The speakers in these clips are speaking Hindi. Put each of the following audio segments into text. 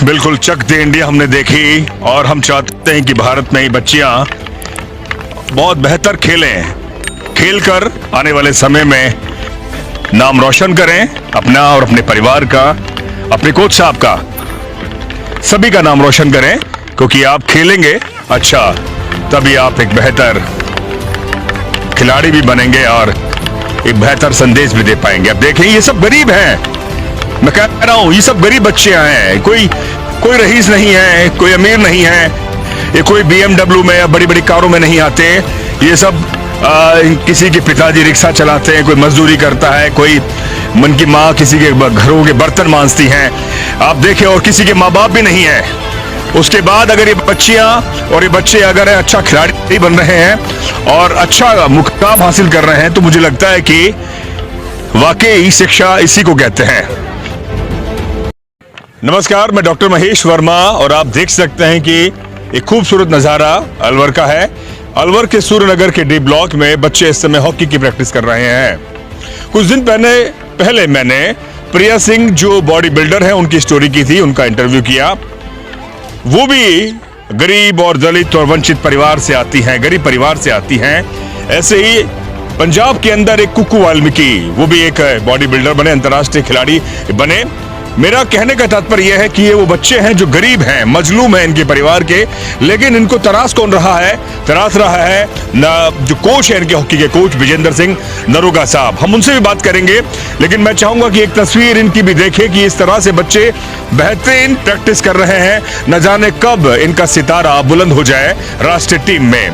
बिल्कुल चक दे इंडिया हमने देखी और हम चाहते हैं कि भारत में ही बच्चियां बहुत बेहतर खेलें, खेलकर आने वाले समय में नाम रोशन करें अपना और अपने परिवार का, अपने कोच साहब का, सभी का नाम रोशन करें, क्योंकि आप खेलेंगे अच्छा तभी आप एक बेहतर खिलाड़ी भी बनेंगे और एक बेहतर संदेश भी दे पाएंगे। अब देखें ये सब गरीब हैं, मैं कह रहा हूं ये सब गरीब बच्चे हैं, कोई रईस नहीं है, कोई अमीर नहीं है, ये कोई BMW में या बड़ी बड़ी कारों में नहीं आते। ये सब किसी के पिताजी रिक्शा चलाते हैं, कोई मजदूरी करता है, कोई मन की माँ किसी के घरों के बर्तन मांजती हैं, आप देखें, और किसी के माँ बाप भी नहीं है। उसके बाद अगर ये बच्चियां और ये बच्चे अगर अच्छा खिलाड़ी बन रहे हैं और अच्छा मुकाम हासिल कर रहे हैं, तो मुझे लगता है कि वाकई शिक्षा इसी को कहते हैं। नमस्कार, मैं डॉक्टर महेश वर्मा और आप देख सकते हैं कि एक खूबसूरत नज़ारा अलवर का है। अलवर के सूर्यनगर के डी ब्लॉक में बच्चे इस समय हॉकी की प्रैक्टिस कर रहे हैं। कुछ दिन पहले मैंने प्रिया सिंह जो बॉडी बिल्डर हैं उनकी स्टोरी की थी, उनका इंटरव्यू किया। वो भी गरीब और दलित और वंचित परिवार से आती हैं, गरीब परिवार से आती हैं। ऐसे ही पंजाब के अंदर एक कुक्कू वाल्मीकि, वो भी एक बॉडी बिल्डर बने, अंतर्राष्ट्रीय खिलाड़ी बने। मेरा कहने का तात्पर्य यह है कि ये वो बच्चे हैं जो गरीब हैं, मजलूम हैं इनके परिवार के, लेकिन इनको तराश कौन रहा है? तराश रहा है ना जो कोच है इनके हॉकी के कोच विजेंद्र सिंह नरोगा साहब। हम उनसे भी बात करेंगे, लेकिन मैं चाहूंगा कि एक तस्वीर इनकी भी देखें कि इस तरह से बच्चे बेहतरीन प्रैक्टिस कर रहे हैं। न जाने कब इनका सितारा बुलंद हो जाए राष्ट्रीय टीम में।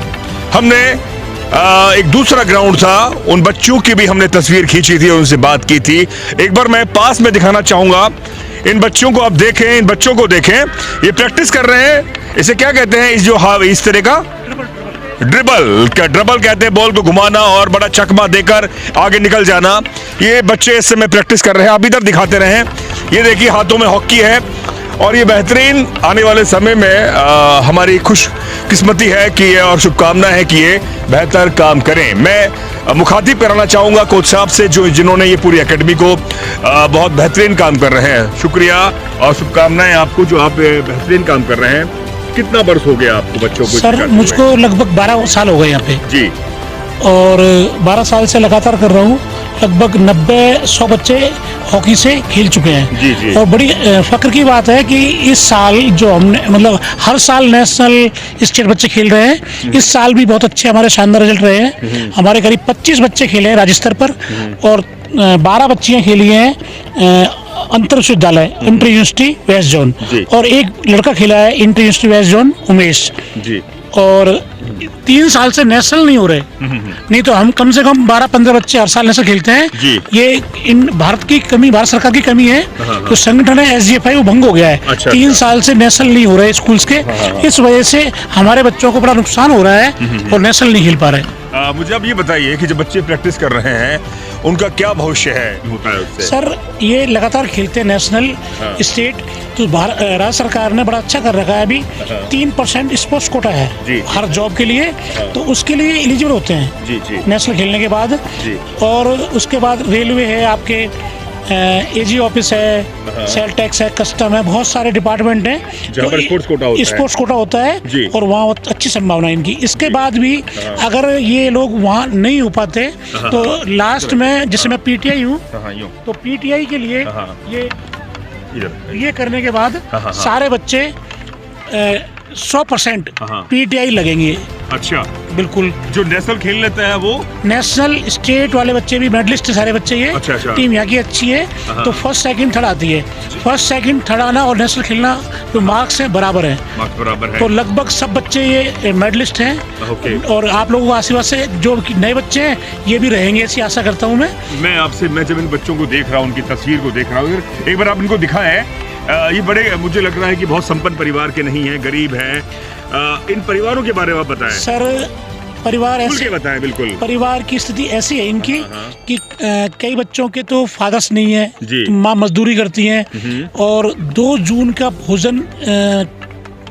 हमने एक दूसरा ग्राउंड था, उन बच्चों की भी हमने तस्वीर खींची थी और उनसे बात की थी। एक बार मैं पास में दिखाना चाहूंगा इन बच्चों को। आप देखें, इन बच्चों को देखें, ये प्रैक्टिस कर रहे हैं। इसे क्या कहते हैं? इस तरह का ड्रिबल कहते हैं, बॉल को घुमाना और बड़ा चकमा देकर आगे निकल जाना। ये बच्चे इस समय प्रैक्टिस कर रहे हैं। आप इधर दिखाते रहें, ये देखिए हाथों में हॉकी है और ये बेहतरीन आने वाले समय में हमारी खुशकिस्मती है कि ये और शुभकामना है कि ये बेहतर काम करें। मैं मुखातिब कराना चाहूँगा कोच साहब से जिन्होंने ये पूरी एकेडमी को बहुत बेहतरीन काम कर रहे हैं। शुक्रिया और शुभकामनाएं आपको जो आप बेहतरीन काम कर रहे हैं। कितना वर्ष हो गया आपको बच्चों को? सर मुझको लगभग 12 साल हो गए यहाँ पे जी, और 12 साल से लगातार कर रहा हूँ। लगभग 90-100 बच्चे हॉकी से खेल चुके हैं। जी जी। और बड़ी फख्र की बात है कि इस साल जो हमने मतलब हर साल नेशनल स्टेट बच्चे खेल रहे हैं। इस साल भी बहुत अच्छे हमारे शानदार रिजल्ट रहे हैं। हमारे करीब 25 बच्चे खेले हैं राज्य स्तर पर और 12 बच्चियाँ खेली हैं अंतर विश्वविद्यालय इंटर यूनिवर्सिटी वेस्ट जोन, और एक लड़का खेला है inter university west zone Umesh ji. और 3 साल से नेशनल नहीं हो रहे, नहीं तो हम कम से कम 12-15 बच्चे हर साल नेशनल खेलते हैं। ये इन भारत की कमी, भारत सरकार की कमी है। जो संगठन है SGFI वो भंग हो गया है। 3 साल से नेशनल नहीं हो रहे स्कूल्स के, इस वजह से हमारे बच्चों को बड़ा नुकसान हो रहा है और नेशनल नहीं खेल पा रहे। मुझे अब ये बताइए कि जो बच्चे प्रैक्टिस कर रहे हैं उनका क्या भविष्य होता है उससे? सर ये लगातार खेलते हैं नेशनल स्टेट, तो राज्य सरकार ने बड़ा अच्छा कर रखा है। अभी 3% स्पोर्ट्स कोटा है हर जॉब के लिए, तो उसके लिए एलिजिबल होते हैं नेशनल खेलने के बाद। और उसके बाद रेलवे है, आपके AG ऑफिस है, सेल टैक्स है, कस्टम है, बहुत सारे डिपार्टमेंट हैं जहाँ पर स्पोर्ट्स कोटा होता है और वहाँ अच्छी संभावना है इनकी। इसके बाद भी अगर ये लोग वहाँ नहीं हो पाते तो लास्ट में, जैसे मैं PTI हूँ, तो PTI के लिए ये करने के बाद सारे बच्चे 100% PTI लगेंगे। अच्छा, बिल्कुल। जो नेशनल खेल लेते हैं वो नेशनल स्टेट वाले बच्चे भी मेडलिस्ट सारे बच्चे ये। अच्छा। टीम यहाँ की अच्छी है, तो फर्स्ट सेकंड थर्ड आती है। फर्स्ट सेकंड थर्ड आना और नेशनल खेलना जो मार्क्स है बराबर है, तो लगभग सब बच्चे ये मेडलिस्ट हैं। और आप लोगों को आशीर्वाद से जो नए बच्चे हैं ये भी रहेंगे, ऐसी आशा करता हूँ मैं जब इन बच्चों को देख रहा हूँ, उनकी तस्वीर को देख रहा हूँ, एक बार आप इनको दिखाएं। ये बड़े, मुझे लग रहा है कि बहुत संपन्न परिवार के नहीं है, गरीब है। इन परिवारों के बारे में आप बताएं। सर परिवार ऐसे बताएं। बिल्कुल, परिवार की स्थिति ऐसी है इनकी कि कई बच्चों के तो फादर्स नहीं है, माँ मजदूरी करती हैं और 2 जून का भोजन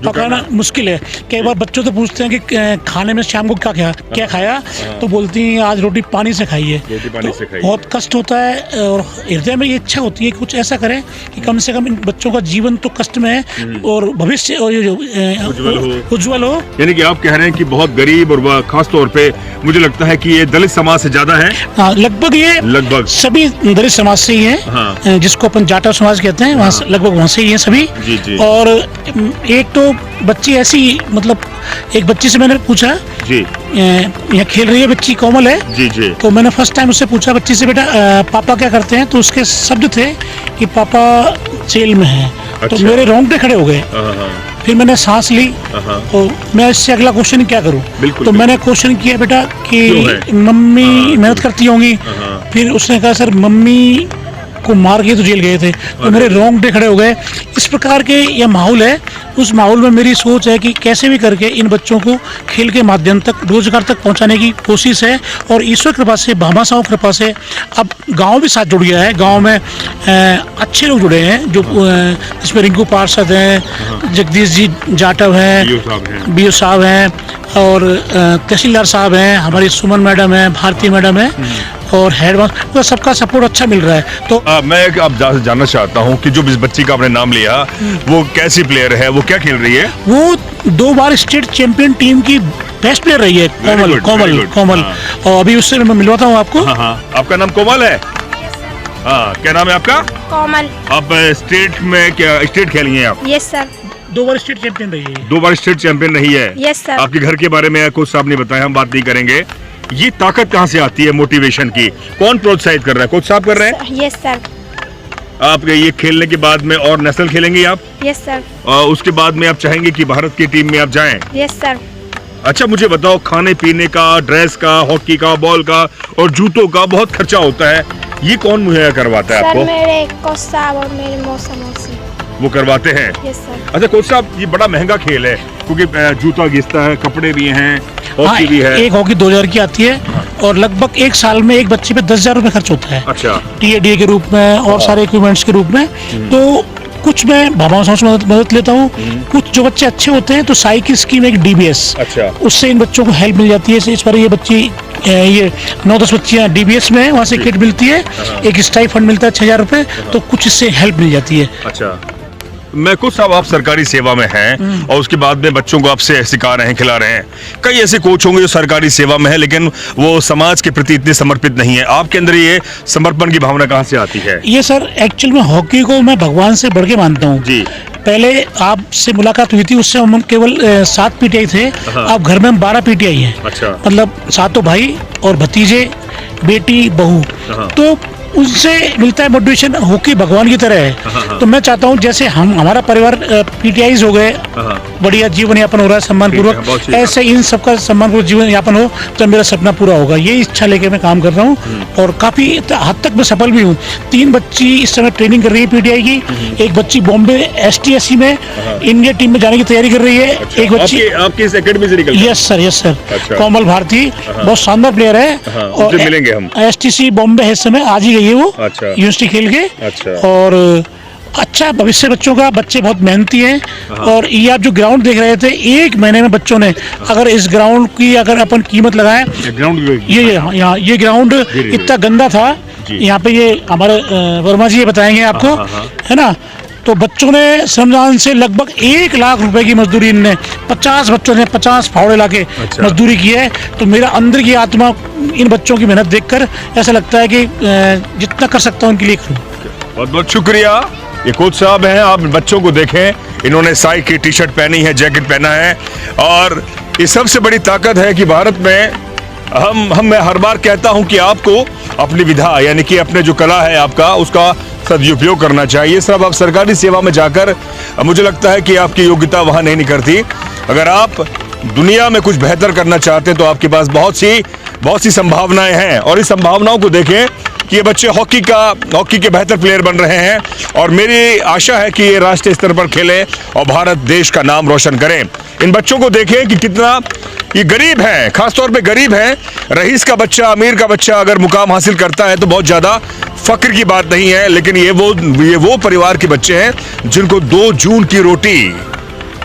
पकाना मुश्किल है। कई बार बच्चों से पूछते हैं कि खाने में शाम को क्या खाया, तो बोलती हैं आज रोटी पानी से खाई है। रोटी पानी से खाई। बहुत कष्ट होता है और हृदय में ये इच्छा होती है कि कुछ ऐसा करें कि कम से कम इन बच्चों का जीवन तो कष्ट में है और भविष्य और ये जो उज्जवल हो। यानी कि आप कह रहे हैं कि बहुत गरीब और वह खास तौर पे मुझे लगता है कि ये दलित समाज से ज्यादा है। हाँ, लगभग सभी दलित समाज से ही है। हाँ। जिसको अपन जाटव समाज कहते हैं, वहाँ लगभग वहाँ से ही है सभी। जी जी। और एक तो बच्ची ऐसी, मतलब एक बच्ची से मैंने पूछा जी, यहाँ खेल रही है बच्ची, कोमल है जी जी, तो मैंने फर्स्ट टाइम उससे पूछा बच्ची से, बेटा पापा क्या करते हैं, तो उसके शब्द थे कि पापा जेल में हैं। तो अच्छा। मेरे रोंगटे खड़े हो गए। फिर मैंने सांस ली और मैं इससे अगला क्वेश्चन क्या करूं। तो मैंने क्वेश्चन किया बेटा कि मम्मी मेहनत करती होंगी। फिर उसने कहा सर मम्मी को मार के तो जेल गए थे। तो मेरे रोंगटे खड़े हो गए। इस प्रकार के यह माहौल है। उस माहौल में मेरी सोच है कि कैसे भी करके इन बच्चों को खेल के माध्यम तक रोजगार तक पहुंचाने की कोशिश है। और ईश्वर कृपा से, भामाशाह कृपा से अब गांव भी साथ जुड़ गया है। गांव में अच्छे लोग जुड़े हैं, जो इसमें रिंकू पार्षद हैं, जगदीश जी जाटव हैं, बीओ साहब हैं और तहसीलदार साहब हैं, हमारी सुमन मैडम है, भारती मैडम है और हेडमास्टर, तो सबका सपोर्ट अच्छा मिल रहा है। तो मैं अब जानना चाहता हूँ कि जो इस बच्ची का आपने नाम लिया वो कैसी प्लेयर है, वो क्या खेल रही है? वो 2 बार स्टेट चैंपियन टीम की बेस्ट प्लेयर रही है, कोमल। और अभी उससे मैं मिलवाता हूँ आपको। हाँ, आपका नाम कोमल है? हाँ, क्या नाम है आपका? कोमल। आप स्टेट में क्या स्टेट खेली हैं आप? Yes sir. 2 बार स्टेट चैंपियन रही है। 2 बार स्टेट चैंपियन रही है? Yes sir. आपके घर के बारे में कोच साहब ने बताया, हम बात नहीं करेंगे। ये ताकत कहाँ से आती है मोटिवेशन की? कौन प्रोत्साहित कर रहा है? कोच साहब कर रहे हैं? Yes sir. आप ये खेलने के बाद में और नेशनल खेलेंगे आप? Yes sir. और उसके बाद में आप चाहेंगे कि भारत की टीम में आप जाएं? Yes sir. अच्छा, मुझे बताओ, खाने पीने का, ड्रेस का, हॉकी का, बॉल का और जूतों का बहुत खर्चा होता है, ये कौन मुहैया करवाता है आपको? सर मेरे कोच साहब और मेरे मौसा मौसी वो करवाते हैं? Yes sir. अच्छा कोच साहब, ये बड़ा महंगा खेल है क्योंकि जूता घिसता है, कपड़े भी हैं, हॉकी भी है। एक हॉकी 2000 की आती है और लगभग एक साल में एक बच्चे पे 10,000 रुपए खर्च होता है। अच्छा। टीएडीए के रूप में और सारे इक्विपमेंट्स के रूप में। तो कुछ मैं भामाशाह से मदद लेता हूँ। कुछ जो बच्चे अच्छे होते हैं तो साइकिल स्कीम, एक डीबीएस, अच्छा, उससे इन बच्चों को हेल्प मिल जाती है। इस बार ये बच्ची, ये 9-10 बच्चियाँ डीबीएस में, वहाँ से किट मिलती है, एक स्टाइपेंड फंड मिलता है 6,000 रुपए, तो कुछ इससे हेल्प मिल जाती है। अच्छा। मैं कुछ साहब, आप सरकारी सेवा में हैं और उसके बाद में बच्चों को आपसे सिखा रहे हैं, खिला रहे हैं। कई ऐसे कोच होंगे जो सरकारी सेवा में है लेकिन वो समाज के प्रति इतने समर्पित नहीं है। आपके अंदर ये समर्पण की भावना कहाँ से आती है? ये सर एक्चुअल में हॉकी को मैं भगवान से बढ़ के मानता हूँ जी। पहले आपसे मुलाकात हुई थी, उससे हम केवल 7 पीटीआई थे। अब घर में हम 12 पीटीआई हैं। अच्छा। मतलब 7 भाई और भतीजे, बेटी, बहू। तो उनसे मिलता है मोटिवेशन। हॉकी भगवान की तरह है। तो मैं चाहता हूँ जैसे हमारा परिवार पीटीआईज हो गए, बढ़िया जीवन यापन हो रहा है सम्मान पूर्वक, ऐसे इन सबका सम्मान पूर्वक जीवन यापन हो तो मेरा सपना पूरा होगा। ये इच्छा लेके मैं काम कर रहा हूँ और काफी हद तक मैं सफल भी हूँ। 3 बच्ची इस समय ट्रेनिंग कर रही है पीटीआई की। एक बच्ची बॉम्बे STSC में इंडिया टीम में जाने की तैयारी कर रही है। एक बच्ची आपकी इस एकेडमी से निकली? Yes sir. कोमल भारती बहुत शानदार प्लेयर है और मिलेंगे हम। STC बॉम्बे है इस समय, आज ही गई है वो यूनिवर्सिटी खेल के। और अच्छा भविष्य बच्चों का, बच्चे बहुत मेहनती हैं। और ये आप जो ग्राउंड देख रहे थे, 1 महीने में बच्चों ने, अगर इस ग्राउंड की अगर अपन कीमत लगाएं, ये ग्राउंड इतना गंदा था, यहाँ पे ये हमारे वर्मा जी ये बताएंगे आपको, है ना। तो बच्चों ने श्रमदान से लगभग 1 लाख रुपए की मजदूरी, इनने 50 बच्चों ने 50 फावड़े लाके मजदूरी की है। तो मेरा अंदर की आत्मा इन बच्चों की मेहनत देखकर ऐसा लगता है कि जितना कर सकता हूँ उनके लिए करूँ। बहुत बहुत शुक्रिया। ये कोच साहब हैं, आप बच्चों को देखें, इन्होंने साई की टी-शर्ट पहनी है, जैकेट पहना है। और ये सबसे बड़ी ताकत है कि भारत में मैं हर बार कहता हूं कि आपको अपनी विधा, यानी कि अपने जो कला है आपका, उसका सदुपयोग करना चाहिए। सब आप सरकारी सेवा में जाकर मुझे लगता है कि आपकी योग्यता वहां नहीं निकलती। अगर आप दुनिया में कुछ बेहतर करना चाहते हैं तो आपके पास बहुत सी संभावनाएं हैं। और इस संभावनाओं को देखें कि ये बच्चे हॉकी के बेहतर प्लेयर बन रहे हैं और मेरी आशा है कि ये राष्ट्रीय स्तर पर खेलें और भारत देश का नाम रोशन करें। इन बच्चों को देखें कि कितना ये गरीब हैं, खासतौर पे गरीब हैं। रईस का बच्चा, अमीर का बच्चा अगर मुकाम हासिल करता है तो बहुत ज़्यादा फक्र की बात नहीं है, लेकिन ये वो परिवार के बच्चे हैं जिनको 2 जून की रोटी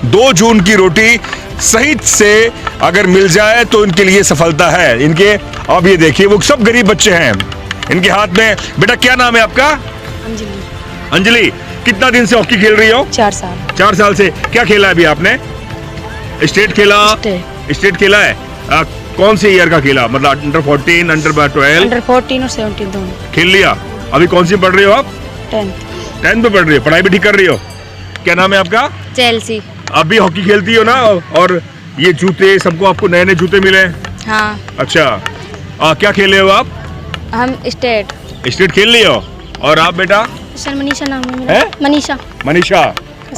2 जून की रोटी सही से अगर मिल जाए तो इनके लिए सफलता है। इनके अब ये देखिए वो सब गरीब बच्चे हैं, इनके हाथ में। बेटा क्या नाम है आपका? अंजलि। अंजलि, कितना दिन से हॉकी खेल रही हो? 4 साल। 4 साल से। क्या खेला अभी आपने? स्टेट खेला? स्टेट खेला है। कौन से ईयर का खेला? मतलब अंडर 14, अंडर 12? अंडर 14 और 17 दोनों खेल लिया। अभी कौन सी पढ़ रही हो आप? 10th। 10th में पढ़ रही हो, पढ़ाई भी ठीक कर रही हो। क्या नाम है आपका? चेल्सी। आप भी हॉकी खेलती हो ना? और ये जूते सबको आपको नए नए जूते मिले? हाँ। अच्छा, क्या खेले हो आप? हम स्टेट। स्टेट खेल रही हो। और आप बेटा? सर मनीषा नाम है मेरा। है? मनीषा। मनीषा,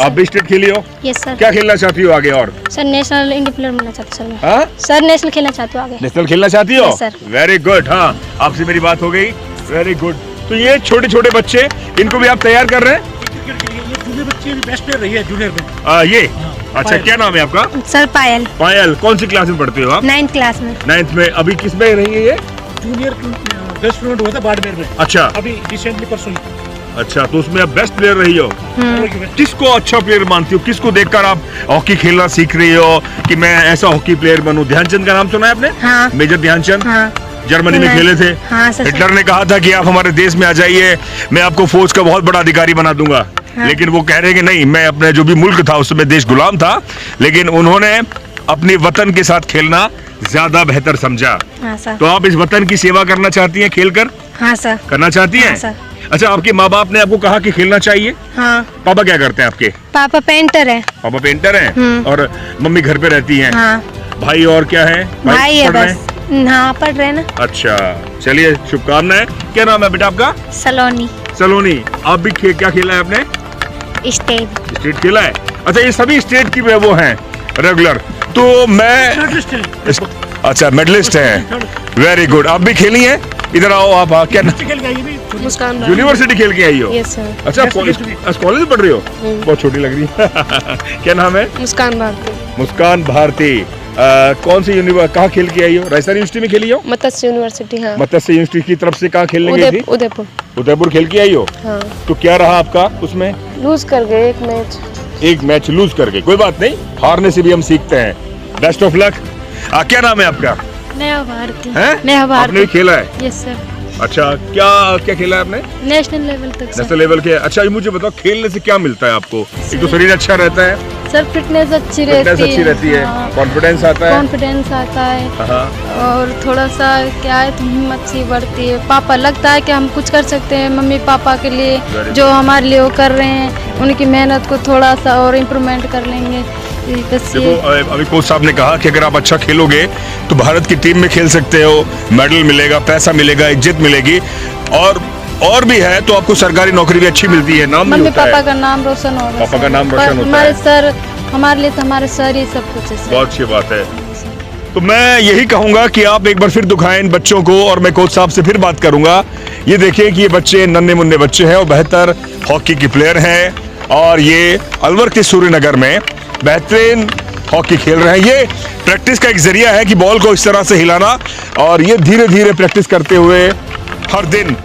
आप भी स्टेट खेली हो? Yes sir. क्या खेलना चाहती हो आगे? और सर नेशनल इंडियन प्लेयर बनना चाहती हूँ सर मैं। हाँ? सर नेशनल खेलना चाहती हूँ आगे। नेशनल खेलना चाहती हो? Yes, sir. Very good. हाँ, आपसे मेरी बात हो गई। Very good. तो ये छोटे छोटे बच्चे, इनको भी आप तैयार कर रहे हैं? जूनियर बच्चे भी बेस्ट प्लेयर रही है जूनियर में। ये अच्छा, क्या नाम है आपका? सर पायल। पायल, कौन सी क्लास में पढ़ते हो आप? 9th क्लास में। 9th में। अभी किस में रही है ये? जूनियर बेस्ट टूर्नामेंट हुआ था बाड़मेर में, अच्छा अभी रिसेंटली परसों ही। अच्छा, तो उसमें आप बेस्ट प्लेयर रही हो। किसको अच्छा प्लेयर मानती हो? किसको देखकर आप हॉकी खेलना सीख रही हो कि मैं ऐसा हॉकी प्लेयर बनूं? ध्यानचंद का नाम सुना है आपने? हाँ। मेजर ध्यानचंद। हाँ। जर्मनी में सुना है। खेले थे। हाँ सर। हिटलर ने कहा था कि आप हमारे देश में आ जाइए, मैं आपको फौज का बहुत बड़ा अधिकारी बना दूंगा। हाँ। लेकिन वो कह रहे हैं कि नहीं, मैं अपने जो भी मुल्क था उसमें देश गुलाम था, लेकिन उन्होंने अपने वतन के साथ खेलना ज्यादा बेहतर समझा। हाँ सर। तो आप इस वतन की सेवा करना चाहती हैं खेलकर? हाँ सर। करना चाहती हाँ हैं? सर। अच्छा, आपके माँ बाप ने आपको कहा कि खेलना चाहिए? हाँ। पापा क्या करते हैं आपके? पापा पेंटर है। पापा पेंटर हैं और मम्मी घर पे रहती हैं। हाँ। भाई और क्या है? भाई है पढ़ रहे बस। हैं? हाँ पढ़ रहे हैं ना। अच्छा, चलिए शुभकामनाएं। क्या नाम है बेटा आपका? सलोनी। सलोनी, आप भी क्या खेला है आपने? स्टेट। स्टेट खेला है। अच्छा, ये सभी स्टेट की वो हैं रेगुलर। तो मैं अच्छा मेडलिस्ट हैं। Very good. आप भी खेली हैं? इधर आओ आप। क्या खेल गई भी मुस्कान। यूनिवर्सिटी खेल के आई हो? Yes sir. अच्छा, कॉलेज में पढ़ रही हो? बहुत छोटी लग रही है। क्या नाम है? मुस्कान भारती। मुस्कान भारती। कौन सी यूनिवर्सिटी, कहाँ खेल के आई हो? राजस्थान यूनिवर्सिटी में खेली हो? मत्स्य यूनिवर्सिटी। हाँ। मत्स्य यूनिवर्सिटी की तरफ से कहाँ खेलने गई थी? उदयपुर। उदयपुर खेल के आई हो? हाँ। तो क्या रहा आपका उसमें? लूज कर गए एक मैच। लूज करके। कोई बात नहीं, हारने से भी हम सीखते हैं। Best of luck. क्या नाम है आपका? नेहा भारती। हैं? नेहा भारती। आपने भी खेला है? Yes sir. अच्छा, क्या क्या खेला है आपने? नेशनल लेवल तक सर। नेशनल लेवल के। अच्छा, ये मुझे बताओ, खेलने से क्या मिलता है आपको? एक तो शरीर अच्छा रहता है, सर फिटनेस अच्छी फिटनेस अच्छी रहती है, हाँ। कॉन्फिडेंस आता है। कॉन्फिडेंस आता है हाँ। और थोड़ा सा क्या है तो हिम्मत सी बढ़ती है। पापा लगता है कि हम कुछ कर सकते हैं मम्मी पापा के लिए, Very जो हमारे लिए वो कर रहे हैं, उनकी मेहनत को थोड़ा सा और इम्प्रूवमेंट कर लेंगे। बस ये देखो, अभी कोच साहब ने कहा कि अगर आप अच्छा खेलोगे तो भारत की टीम में खेल सकते हो, मेडल मिलेगा, पैसा मिलेगा, इज्जत मिलेगी, और भी है तो आपको सरकारी नौकरी भी अच्छी मिलती है, नाम भी मम्मी होता पापा है। का नाम रोशन होगा। पापा का सर। नाम रोशन होता हमारे है। सर, हमारे लिए तो हमारे सर ही सब कुछ है सर। बहुत अच्छी बात है। तो मैं यही कहूंगा कि आप एक बार फिर दिखाएं इन बच्चों को, और मैं कोच साहब से फिर बात करूंगा। ये देखिए कि ये बच्चे नन्हे मुन्ने बच्चे हैं और बेहतर हॉकी के प्लेयर हैं, और ये अलवर के सूर्यनगर में बेहतरीन हॉकी खेल रहे हैं। ये प्रैक्टिस का एक जरिया है कि बॉल को इस तरह से हिलाना, और ये धीरे धीरे प्रैक्टिस करते हुए हर दिन